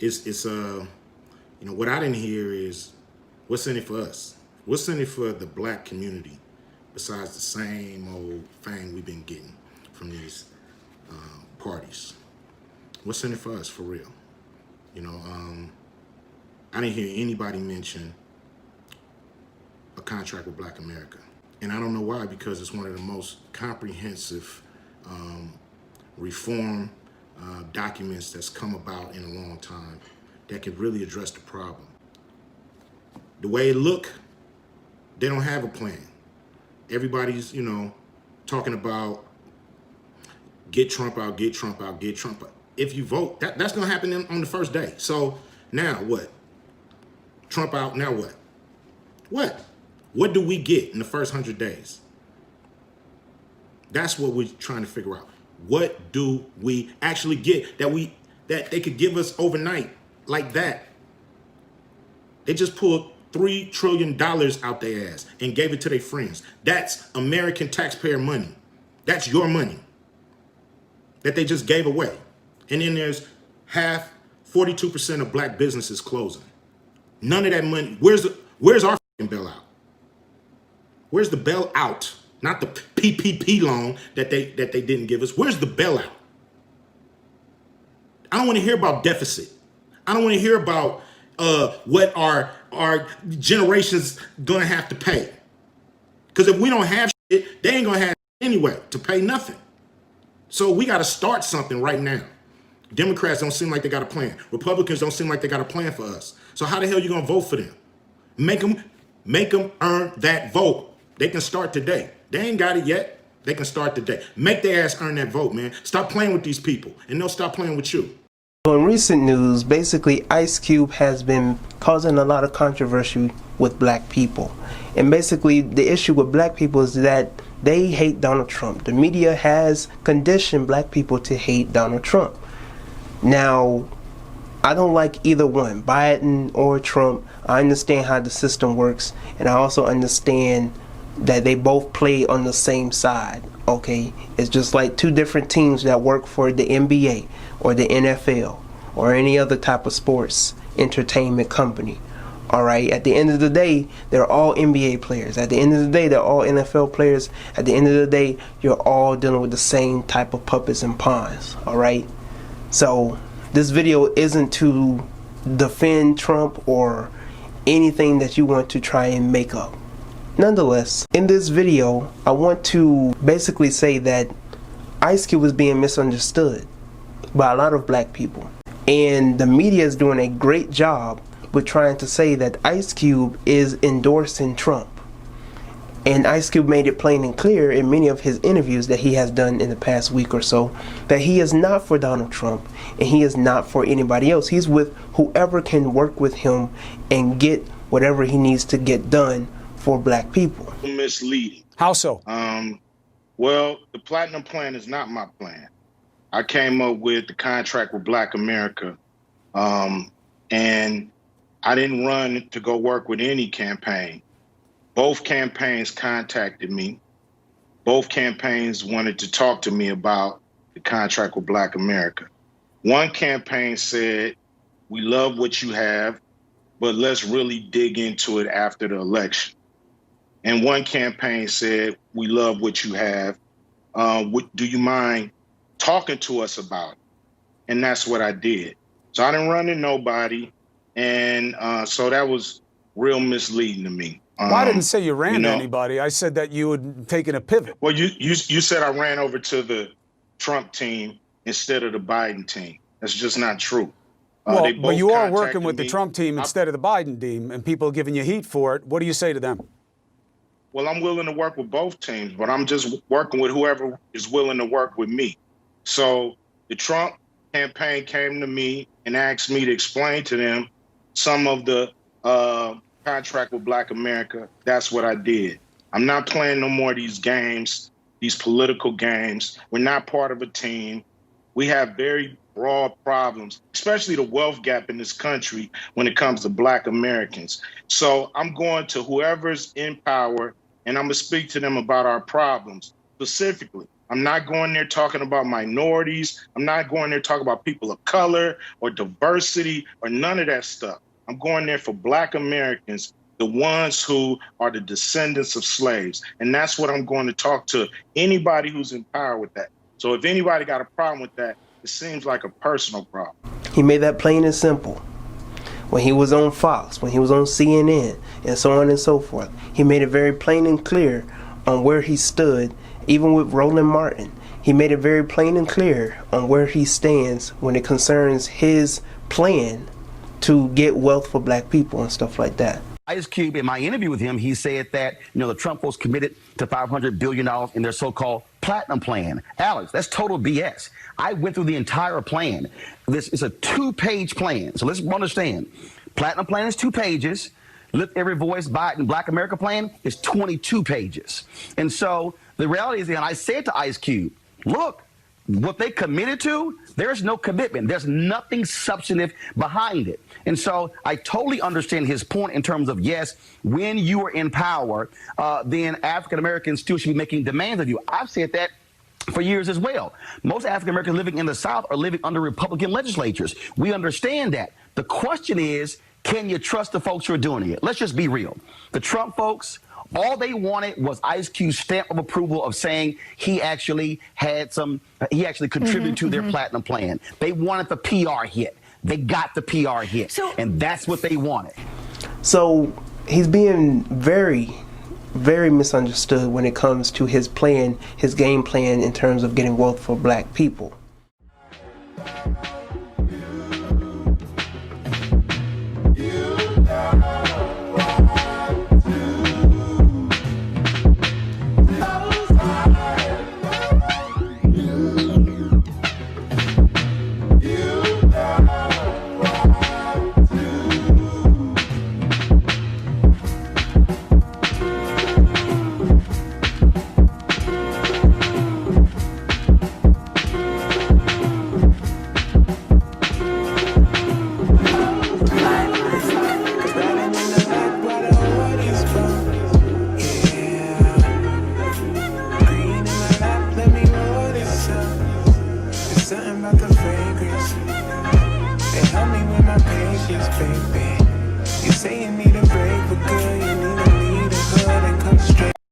it's what I didn't hear is what's in it for us. What's in it for the black community besides the same old thing we've been getting from these parties? What's in it for us for real? I didn't hear anybody mention a contract with Black America. And I don't know why, because it's one of the most comprehensive reform documents that's come about in a long time that could really address the problem. The way it look, they don't have a plan. Everybody's, talking about get Trump out, get Trump out, get Trump out. If you vote, that's gonna happen on the first day. So now what? Trump out, now what? What? What do we get in the first 100 days? That's what we're trying to figure out. What do we actually get that they could give us overnight like that? They just pulled $3 trillion out their ass and gave it to their friends. That's American taxpayer money. That's your money that they just gave away. And then there's 42% of black businesses closing. None of that money. Where's our bailout? Where's the bailout? Not the PPP loan that they didn't give us. Where's the bailout? I don't want to hear about deficit. I don't want to hear about what our generation's gonna have to pay. Because if we don't have shit, they ain't gonna have anyway to pay nothing. So we got to start something right now. Democrats don't seem like they got a plan. Republicans don't seem like they got a plan for us. So how the hell you gonna vote for them? Make them earn that vote. They can start today. They ain't got it yet. They can start today. Make their ass earn that vote, man. Stop playing with these people, and they'll stop playing with you. In recent news, basically Ice Cube has been causing a lot of controversy with black people. And basically the issue with black people is that they hate Donald Trump. The media has conditioned black people to hate Donald Trump. Now, I don't like either one, Biden or Trump. I understand how the system works, and I also understand that they both play on the same side, okay? It's just like two different teams that work for the NBA or the NFL or any other type of sports entertainment company. All right, at the end of the day, they're all NBA players. At the end of the day, they're all NFL players. At the end of the day, you're all dealing with the same type of puppets and pawns, all right? So this video isn't to defend Trump or anything that you want to try and make up. Nonetheless, in this video, I want to basically say that Ice Cube was being misunderstood by a lot of black people. And the media is doing a great job with trying to say that Ice Cube is endorsing Trump. And Ice Cube made it plain and clear in many of his interviews that he has done in the past week or so that he is not for Donald Trump and he is not for anybody else. He's with whoever can work with him and get whatever he needs to get done for black people. Misleading. How so? Well, the Platinum Plan is not my plan. I came up with the contract with Black America, and I didn't run to go work with any campaign. Both campaigns contacted me. Both campaigns wanted to talk to me about the contract with Black America. One campaign said, we love what you have, but let's really dig into it after the election. And one campaign said, we love what you have. Do you mind talking to us about it? And that's what I did. So I didn't run to nobody. And so that was real misleading to me. Well, I didn't say you ran to anybody. I said that you had taken a pivot. Well, you said I ran over to the Trump team instead of the Biden team. That's just not true. Well, but you are working with the Trump team instead of the Biden team, and people are giving you heat for it. What do you say to them? Well, I'm willing to work with both teams, but I'm just working with whoever is willing to work with me. So the Trump campaign came to me and asked me to explain to them some of the contract with Black America. That's what I did. I'm not playing no more of these games, these political games. We're not part of a team. We have very broad problems, especially the wealth gap in this country when it comes to Black Americans. So I'm going to whoever's in power and I'm going to speak to them about our problems specifically. I'm not going there talking about minorities. I'm not going there talking about people of color or diversity or none of that stuff. I'm going there for Black Americans, the ones who are the descendants of slaves. And that's what I'm going to talk to anybody who's in power with that. So if anybody got a problem with that, it seems like a personal problem. He made that plain and simple. When he was on Fox, when he was on CNN, and so on and so forth, he made it very plain and clear on where he stood, even with Roland Martin. He made it very plain and clear on where he stands when it concerns his plan to get wealth for Black people and stuff like that. Ice Cube, in my interview with him, he said that, the Trump folks committed to $500 billion in their so-called platinum plan. Alex, that's total BS. I went through the entire plan. This is a 2-page plan. So let's understand. Platinum plan is 2 pages. Lift Every Voice Biden Black America plan is 22 pages. And so the reality is, and I said to Ice Cube, look, what they committed to, there's no commitment. There's nothing substantive behind it. And so I totally understand his point in terms of, yes, when you are in power, then African Americans still should be making demands of you. I've said that for years as well. Most African Americans living in the South are living under Republican legislatures. We understand that. The question is, can you trust the folks who are doing it? Let's just be real. The Trump folks, all they wanted was Ice Cube's stamp of approval of saying he actually contributed to their platinum plan. They wanted the PR hit. They got the PR hit. And that's what they wanted. So he's being very, very misunderstood when it comes to his plan, his game plan in terms of getting wealth for Black people. Baby, you say you need a break, but girl,